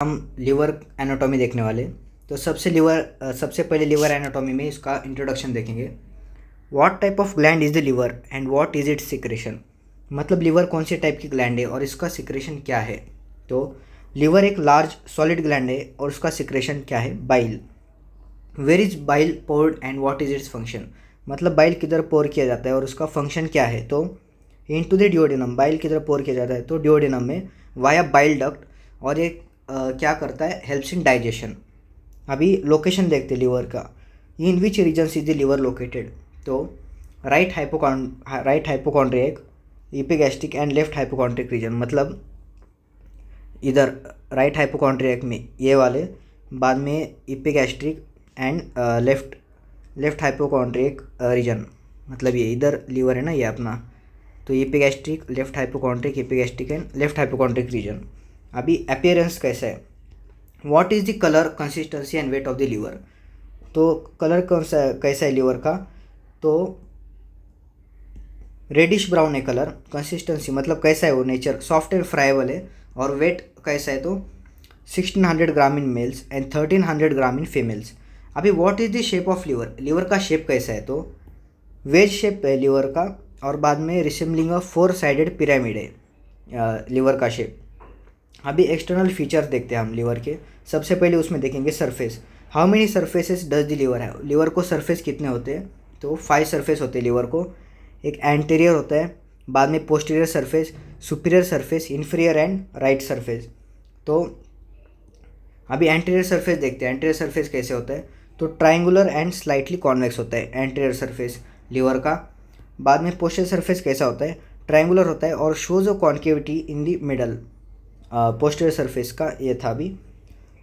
हम liver anatomy देखने वाले। तो सबसे पहले लिवर एनाटॉमी में इसका इंट्रोडक्शन देखेंगे। What type of gland is the liver and what is it's secretion. मतलब लिवर कौन सी टाइप की ग्लैंड है और इसका सिक्रेशन क्या है। तो लिवर एक लार्ज सॉलिड ग्लैंड है और उसका सिक्रेशन क्या है, bile. Where is bile poured and what is its function. मतलब बाइल किधर पोर किया जाता है और उसका फंक्शन क्या है। तो इनटू द डिओडिनम, बाइल किधर पोर किया जाता है तो डिओडिनम में वाया बाइल डक्ट। और ये क्या करता है, हेल्प्स इन डाइजेशन। अभी लोकेशन देखते लिवर का, in which region is the liver located. तो right hypochondriac, epigastric and left hypochondriac region. मतलब इधर राइट हाइपोकॉन्ड्रियक में ये वाले, बाद में epigastric and left hypochondriac region. मतलब ये इधर लिवर है ना, ये अपना। तो epigastric, left hypochondriac, epigastric and left hypochondriac region. अभी अपीयरेंस कैसा है, what is the colour, consistency and weight of the liver. तो कलर कैसा है लिवर का, तो रेडिश ब्राउन है कलर। कंसिस्टेंसी मतलब कैसा है वो, नेचर सॉफ्ट एंड फ्राइबल है। और वेट कैसा है तो 1600 gram in males and 1300 gram in females. अभी what is the shape of liver, liver का शेप कैसा है तो वेज शेप है लिवर का। और बाद में रिसेंबलिंग अ 4 साइडेड पिरामिड है लिवर का शेप। अभी एक्सटर्नल फीचर्स देखते हैं हम लिवर के। सबसे पहले उसमें देखेंगे surface. How many surfaces does the liver है। लिवर को सरफेस कितने होते हैं तो 5 सरफेस होते हैं लिवर को। एक एंटीरियर होता है, बाद में posterior surface, superior surface, inferior and right surface. तो अभी एंटीरियर सरफेस देखते हैं। एंटीरियर सरफेस कैसे होता है तो ट्राइंगुलर एंड स्लाइटली कॉन्वेक्स होता है एंटीरियर सरफेस लिवर का। बाद में पोस्टीरियर सरफेस कैसा होता है, ट्राइंगुलर होता है और shows a concavity in the middle. Posterior surface का ये था।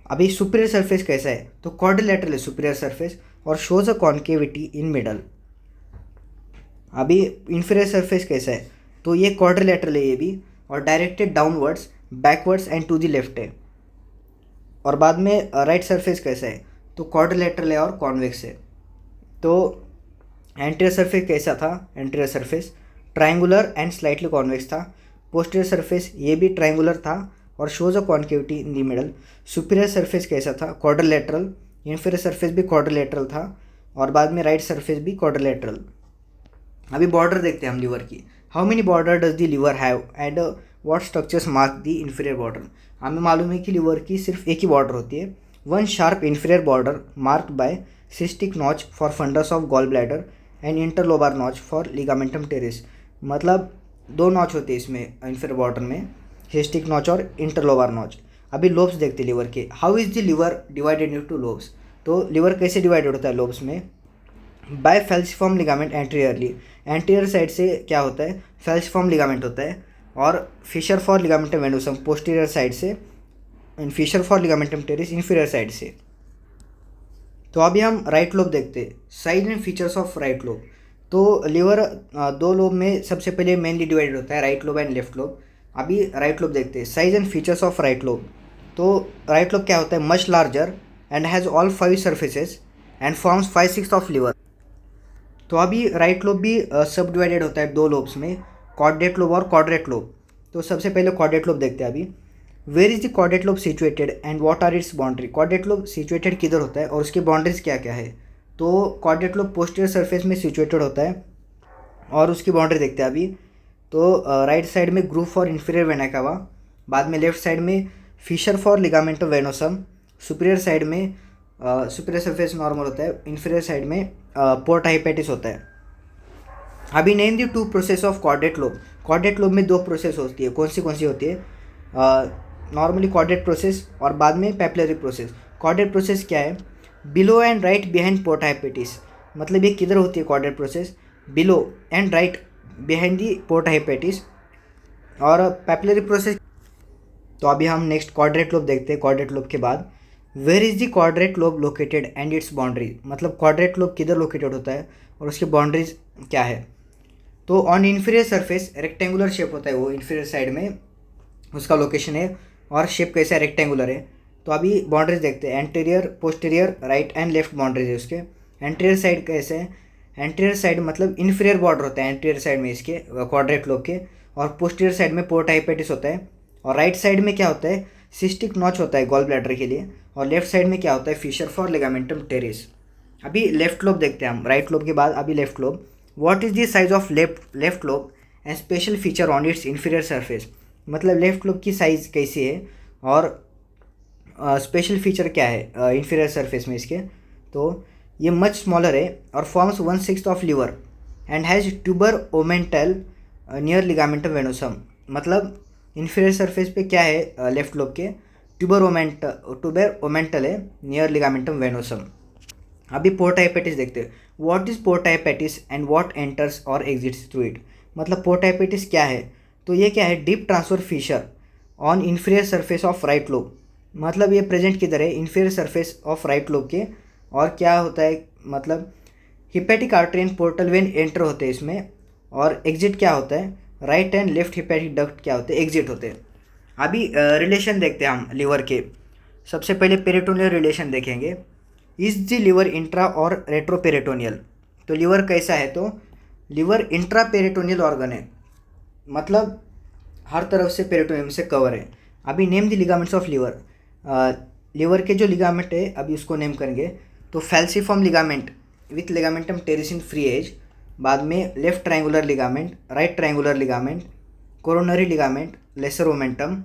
अभी सुपीरियर सरफेस कैसा है तो क्वाड्रिलेटरल है सुपीरियर सरफेस और shows a concavity in middle. अभी इन्फीरियर सरफेस कैसा है तो ये क्वाड्रिलेटरल है ये भी, और directed downwards, backwards and to the left है। और बाद में राइट सरफेस कैसा है तो क्वाड्रिलेटरल है और कॉन्वेक्स है। तो एंटीरियर सरफेस कैसा था, anterior surface triangular and slightly convex था। पोस्टीरियर सरफेस ये भी ट्राइंगुलर था और shows a concavity in the middle. Superior surface कैसा था, क्वाड्रिलेटरल। इन्फीरियर सरफेस भी क्वाड्रिलेटरल था और बाद में राइट सरफेस भी क्वाड्रिलेटरल। अभी बॉर्डर देखते हैं हम लिवर की। How many border does the liver have and what structures mark the inferior border. हमें मालूम है कि लिवर की सिर्फ एक ही बॉर्डर होती है, one sharp inferior border marked by cystic notch for fundus of gall bladder and interlobar notch for ligamentum teres. मतलब 2 नॉच होते हैं इसमें इन्फीरियर बॉर्डर में, सिस्टिक नॉच और इंटरलोबार नॉच। अभी लोब्स देखते हैं लिवर के। How is the liver divided into lobes. तो लिवर कैसे डिवाइडेड होता है लोब्स में, by falciform ligament anteriorly. Anterior side से क्या होता है, फेल्सिफॉर्म लिगामेंट होता है। और fissure for ligamentum venosum posterior side से, and fissure for ligamentum teres inferior side से। तो अभी हम राइट लोब देखते हैं, size and features of right lobe. तो लिवर 2 लोब में सबसे पहले मेनली डिवाइडेड होता है, right lobe and left lobe. अभी राइट लोब देखते हैं, size and features of right lobe. तो राइट लोब क्या होता है, much larger and has all 5 surfaces and forms 5/6 of liver. तो अभी राइट लोब भी सब डिवाइडेड होता है 2 लोब्स में, क्वाड्रेट लोब और क्वाड्रेट लोब। तो सबसे पहले क्वाड्रेट लोब देखते हैं अभी। Where is the quadrate lobe situated and what are its boundary. Quadrate lobe situated किधर होता है और उसकी बाउंड्रीज क्या क्या है। तो क्वाड्रेट लोब पोस्टीरियर सरफेस में सिचुएटेड होता है और उसकी बाउंड्री देखते हैं अभी। तो राइट साइड में groove for inferior vena cava, बाद में लेफ्ट साइड में fissure for ligamentum venosum, superior side में सुपीरियर सरफेस नॉर्मल होता है, इन्फीरियर साइड में पोर्टा हेपेटिस होता है। अभी name the 2 process of quadrate lobe. Quadrate lobe में 2 प्रोसेस होती है, कौन सी होती है, नॉर्मली क्वाड्रेट प्रोसेस और बाद में पैपिलरी प्रोसेस। क्वाड्रेट प्रोसेस क्या है, below and right behind porta hepatis. मतलब ये किधर होती है quadrate process, below and right behind the porta hepatis. और पैपिलरी प्रोसेस, तो अभी हम नेक्स्ट क्वाड्रेट लोब देखते हैं। क्वाड्रेट लोब के बाद where is the quadrate lobe located and its boundary. मतलब क्वाड्रेट लोब किधर लोकेटेड होता है और उसकी बाउंड्रीज क्या है। तो on inferior surface rectangular shape होता है वो, इन्फीरियर साइड में उसका लोकेशन है और शेप कैसा है, रेक्टेंगुलर है। तो अभी बाउंड्रीज देखते हैं, anterior, posterior, right and left boundaries है उसके। एंटीरियर साइड कैसे है, एंटीरियर साइड मतलब इन्फीरियर बॉर्डर होता है एंटीरियर साइड में इसके क्वाड्रेट लोब के, और पोस्टीरियर साइड में पोर्टा हेपेटिस होता है। और राइट साइड में क्या होता है, सिस्टिक नॉच होता है गॉल ब्लैडर के लिए, और लेफ्ट साइड में क्या होता है, फिशर फॉर लिगामेंटम टेरेस। अभी लेफ्ट लोब देखते हैं हम, राइट लोब के बाद अभी left lobe. What is the size of left lobe and special feature on it's inferior surface, मतलब लेफ्ट लोब की साइज कैसी है और स्पेशल फीचर क्या है इन्फीरियर सरफेस में इसके। तो ये मच स्मॉलर है और forms 1/6 of liver and has tuber omentale near ligamentum venosum, मतलब इन्फीरियर सरफेस पे क्या है लेफ्ट लोब के, ट्यूबर ओमेंटल है नियर लिगामेंटम वेनोसम। अभी पोर्टा हेपेटिस देखते हैं। What is porta hepatis and what enters और एग्जिट्स थ्रू इट, मतलब पोर्टा हेपेटिस क्या है, तो ये क्या है, deep transverse fissure on inferior surface of right lobe, मतलब ये प्रेजेंट किधर है, inferior surface of right lobe के। और क्या होता है, मतलब hepatic artery and portal when enter होते हैं इसमें, और एग्जिट क्या होता है, right and left hepatic duct क्या होते हैं, एग्जिट होते हैं। अभी रिलेशन देखते हैं हम लिवर के। सबसे पहले पेरिटोनियल रिलेशन देखेंगे। इज द लिवर इंट्रा और रेट्रोपेरिटोनियल, तो लिवर कैसा है, तो लिवर इंट्रा पेरिटोनियल ऑर्गन है, मतलब हर तरफ से पेरिटोनियम से कवर है। अभी name the ligaments of liver, liver के जो लिगामेंट है अभी उसको नेम करेंगे। तो falciform ligament with ligamentum teres in free edge, बाद में left triangular ligament, right triangular ligament, coronary ligament, lesser omentum.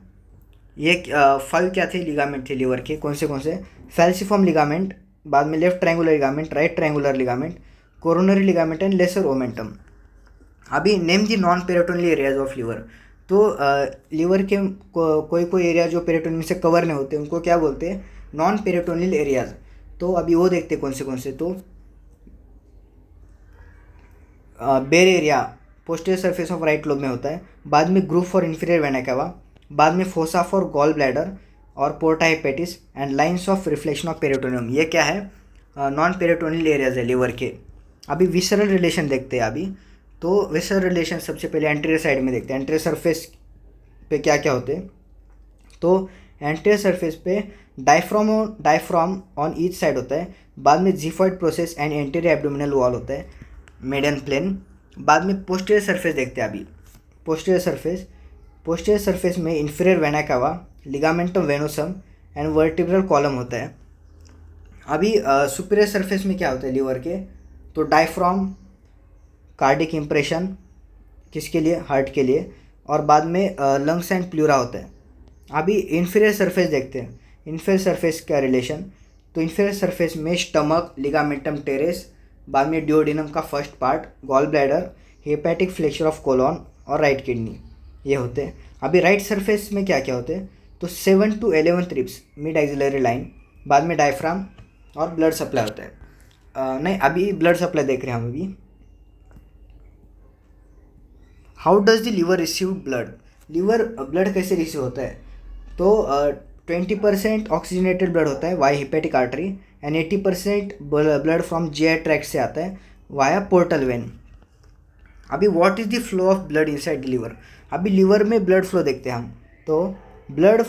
ये फल क्या थे, लिगामेंट थे लिवर के, कौन से, फैल्सीफॉर्म लिगामेंट, बाद में left triangular ligament, right triangular ligament, coronary ligament and lesser omentum. अभी name the non peritoneal areas of liver, तो लिवर के कोई एरिया जो पेरिटोनियम से कवर नहीं होते उनको क्या बोलते हैं, नॉन पेरिटोनियल एरियाज। तो अभी वो देखते हैं कौन से, तो बेर area posterior surface of right lobe में होता है, बाद में groove for inferior vena cava, बाद में फोसा फॉर गॉल ब्लैडर और porta hepatis and lines of reflection of peritoneum. ये क्या है, नॉन पेरिटोनियल एरियाज है लिवर के। अभी विसरल रिलेशन देखते हैं अभी। तो विसरल रिलेशन सबसे पहले एंटीरियर साइड में देखते हैं, एंटीरियर सरफेस पे क्या क्या होते हैं। तो एंटीरियर सरफेस पे डायफ्राम ऑन ईच साइड होता है, बाद में xiphoid process and anterior abdominal wall होता है, मेडियन प्लेन। बाद में पोस्टीरियर सरफेस देखते हैं अभी। पोस्टीरियर सरफेस में inferior vena cava, ligamentum venosum and vertebral column होता है। अभी सुपीरियर सरफेस में क्या होता है लिवर के, तो डायफ्राम, कार्डिक इम्प्रेशन किसके लिए, हार्ट के लिए, और बाद में लंग्स एंड प्लूरा होता है। अभी इन्फीरियर सरफेस देखते हैं, इन्फीरियर सरफेस का रिलेशन। तो इन्फीरियर सरफेस में स्टमक, लिगामेंटम टेरेस, बाद में डिओडिनम का first part, gall bladder, hepatic flexure of colon और राइट किडनी, ये होते हैं। अभी राइट सरफेस में क्या क्या होते हैं, तो 7 to 11 ribs, mid axillary line, बाद में डायफ्राम और ब्लड सप्लाई होता है। नहीं, अभी ब्लड सप्लाई देख रहे हैं हम अभी। How does the liver receive blood, liver blood कैसे रिसीव होता है, तो 20% ऑक्सीजनेटेड ब्लड होता है via hepatic artery and 80% blood from GI tract से आता है वाया पोर्टल वेन। अभी what is the flow of blood inside the liver, अभी लिवर में ब्लड फ्लो देखते हैं हम। तो blood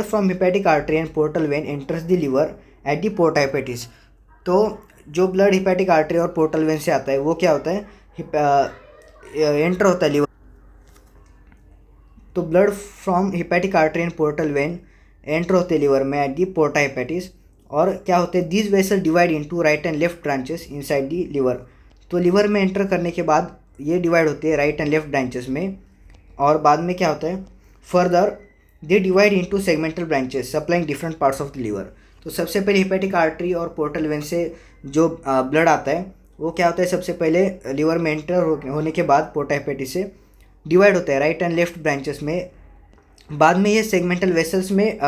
from hepatic artery and portal vein enters the liver at the porta hepatitis. तो जो ब्लड हिपेटिक आर्टरी और पोर्टल वेन से आता है वो क्या होता है, एंटर होता है लिवर। तो blood from hepatic artery and portal when enter होते हैं लिवर में एट दी पोर्टा हेपेटिस, और क्या होते हैं, these vessel divide into right and left branches inside the liver. तो लिवर में एंटर करने के बाद ये डिवाइड होते हैं राइट एंड लेफ्ट ब्रांचेस में, और बाद में क्या होता है, further they divide into segmental branches supplying different parts of the liver. तो सबसे पहले हिपेटिक आर्टरी और पोर्टल वेन से जो ब्लड आता है वो क्या होता है, सबसे पहले लिवर में एंटर होने के बाद पोर्टा हेपेटिस से डिवाइड होता है राइट एंड लेफ्ट ब्रांचेस में, बाद में ये सेगमेंटल वेसल्स में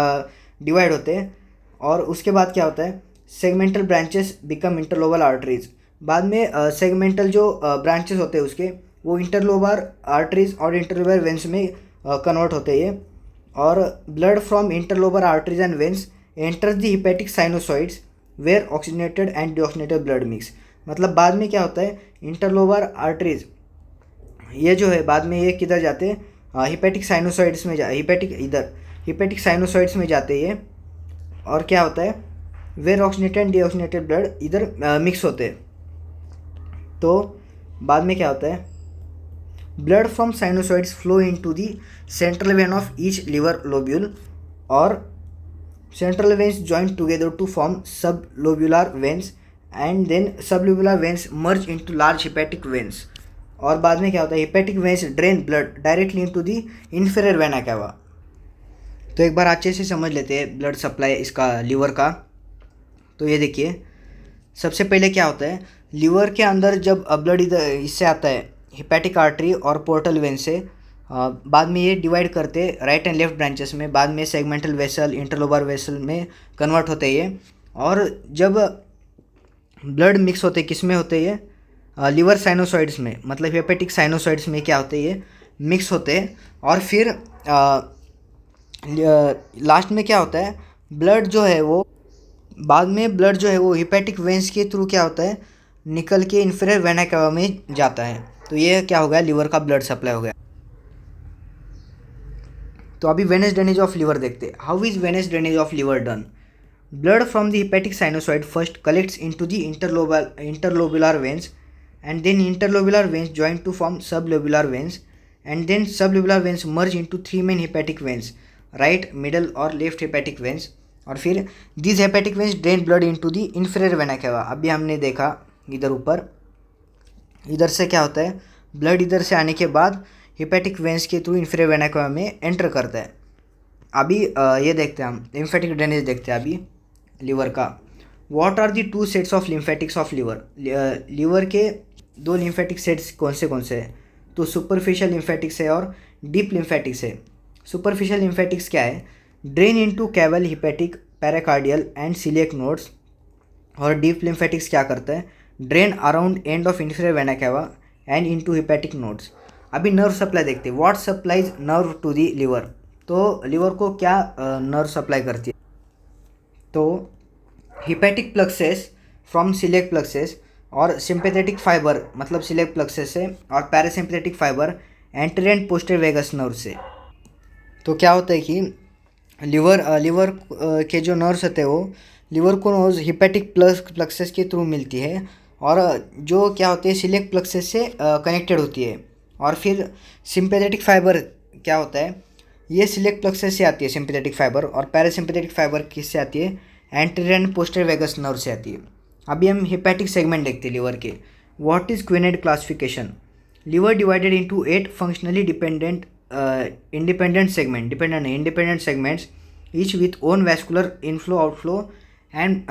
डिवाइड होते हैं, और उसके बाद क्या होता है, segmental branches become interlobal arteries. बाद में सेगमेंटल जो ब्रांचेस होते हैं उसके वो इंटरलोबर आर्टरीज और इंटरलोबर वेंस में कन्वर्ट होते हैं ये, और blood from interlobar arteries and veins enters the hepatic sinusoids where oxygenated and deoxygenated blood mix. मतलब बाद में क्या होता है, इंटरलोबर आर्टरीज ये जो है बाद में ये किधर जाते हैं, हिपेटिक साइनोसॉइड्स में हिपेटिक साइनोसॉइड्स में जाते हैं, और क्या होता है, where oxygenated and deoxygenated blood इधर मिक्स होते हैं। तो बाद में क्या होता है, blood from sinusoids flow into the central vein of each liver lobule, और central veins join together to form sublobular veins and then sublobular veins merge into large hepatic veins. और बाद में क्या होता है, hepatic veins drain blood directly into the inferior vena cava. तो एक बार अच्छे से समझ लेते हैं ब्लड सप्लाई इसका लिवर का. तो ये देखिए, सबसे पहले क्या होता है, लिवर के अंदर जब ब्लड इधर इससे आता है हेपेटिक आर्टरी और पोर्टल वेन से, बाद में ये डिवाइड करते राइट एंड लेफ्ट ब्रांचेस में, बाद में सेगमेंटल वेसल, इंटरलोबर वेसल में कन्वर्ट होते हैं ये. और जब ब्लड मिक्स होते किस में होते ये, लिवर साइनोसॉइड्स में, मतलब हेपेटिक साइनोसॉइड्स में क्या होते ये मिक्स होते हैं. और फिर लास्ट में क्या होता है, ब्लड जो है वो बाद में ब्लड जो है वो हेपेटिक वेंस के थ्रू क्या होता है, निकल के इंफीरियर वेना कावा में जाता है. तो ये क्या हो गया, लिवर का ब्लड सप्लाई हो गया. तो अभी वेनस ड्रेनेज ऑफ लिवर देखते हैं. How is venous drainage of liver done? Blood from the hepatic sinusoid first collects into the interlobular veins and then interlobular veins join to form sublobular veins and then sublobular veins merge into three main hepatic veins, right, middle और left hepatic veins. और फिर these hepatic veins drain blood into the inferior vena cava. अभी हमने देखा इधर ऊपर, इधर से क्या होता है, ब्लड इधर से आने के बाद हेपेटिक वेंस के थ्रू इंफीरियर वेना कावा में एंटर करता है. अभी ये देखते हैं हम लिम्फेटिक ड्रेनेज देखते हैं अभी लिवर का. What are the two sets of lymphatics of liver? Liver के दो लिम्फेटिक सेट्स कौन से हैं? तो सुपरफिशियल लिम्फेटिक्स है और डीप लिम्फेटिक्स है. सुपरफिशियल लिम्फेटिक्स क्या है, drain into caval hepatic paracardial and celiac nodes. और डीप लिम्फेटिक्स क्या करता है, drain around end of inferior vena cava and into hepatic nodes. अभी नर्व सप्लाई देखते हैं. What supplies nerve to the liver? तो लिवर को क्या नर्व सप्लाई करती है? तो hepatic plexus from celiac plexus और सिंपैथेटिक फाइबर मतलब सिलियक प्लक्सेस से, और parasympathetic fibre anterior and posterior vagus nerve से. तो क्या होता है कि लिवर के जो नर्व्स होते हैं वो लिवर को नर्व्स हिपेटिक प्लक्सेस के थ्रू मिलती है, और जो क्या होती है सिलियक प्लक्सेस से कनेक्टेड होती है. और फिर सिंपैथेटिक फाइबर क्या होता है, ये सिलियक प्लक्सेस से आती है सिंपैथेटिक फाइबर, और पैरासिम्पैथेटिक फाइबर किससे आती है, anterior and posterior vagus nerve से आती है. अभी हम हेपेटिक सेगमेंट देखते हैं लिवर के. What is Couinaud classification? Liver divided into 8 functionally independent segments each with own vascular inflow outflow and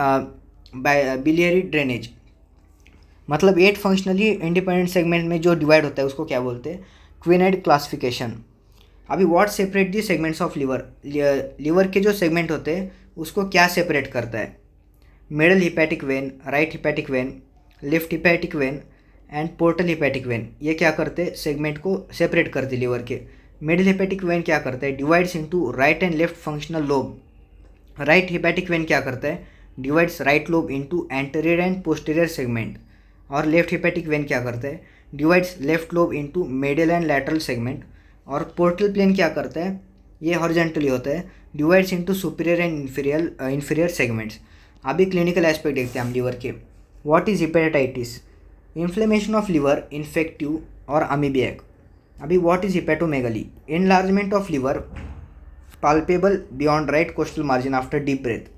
biliary drainage. मतलब 8 फंक्शनली इंडिपेंडेंट सेगमेंट में जो डिवाइड होता है उसको क्या बोलते हैं, क्विनेड क्लासिफिकेशन. अभी what separate the segments of liver? Liver के जो सेगमेंट होते हैं उसको क्या सेपरेट करता है? Middle hepatic when, right hepatic when, left hepatic when and portal hepatic when. ये क्या करते हैं, सेगमेंट को सेपरेट करते लिवर के. मिडल हिपेटिक वेन क्या करता है, divides into right and left functional lobe. Right hepatic when क्या करता है, divides right lobe into anterior and posterior segment. और लेफ्ट हिपेटिक वेन क्या करता है, divides left lobe into medial and lateral segment. और पोर्टल प्लेन क्या करता है, ये हॉरिजॉन्टली होता है, divides into superior and inferior segments. अभी क्लिनिकल एस्पेक्ट देखते हैं हम लिवर के. What is hepatitis? Inflammation of liver, infective और अमीबियक. अभी what is hepatomegaly? Enlargement of liver palpable beyond right costal margin after deep breath.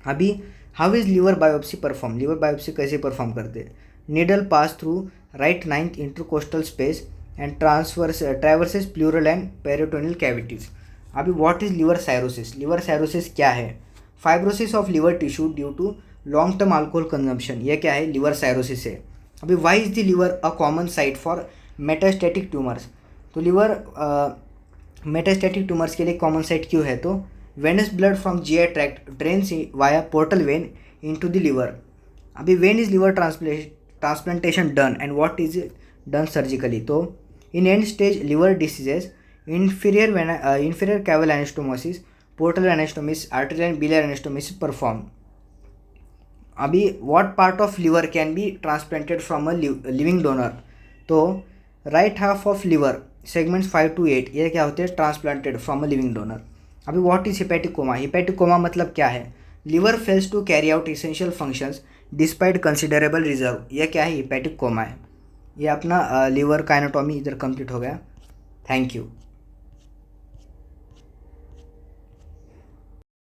अभी how is liver biopsy perform? Liver biopsy कैसे perform करते हैं? Needle pass through right 9th intercostal space and traverses pleural and peritoneal cavities. अभी what is liver cirrhosis? Liver cirrhosis क्या है? Fibrosis of liver tissue due to long term alcohol consumption. ये क्या है, liver cirrhosis है. अभी Y is the liver a common site for metastatic tumours? तो liver metastatic tumours के लिए कॉमन साइट क्यों है? तो venous blood from GI tract drains via portal vein into the liver. अभी when is liver transplantation done and what is done surgically? तो in end stage liver diseases inferior caval anastomosis, portal anastomosis, arterial and biliary anastomosis performed. अभी what part of liver can be transplanted from a living donor? तो right half of liver segments 5 to 8 ये क्या होते हैं, transplanted from a living donor. अभी what is hepatic coma? hepatic coma मतलब क्या है? liver fails to carry out essential functions despite considerable reserve. ये क्या है, hepatic coma है. ये अपना liver का anatomy इधर complete हो गया. Thank you.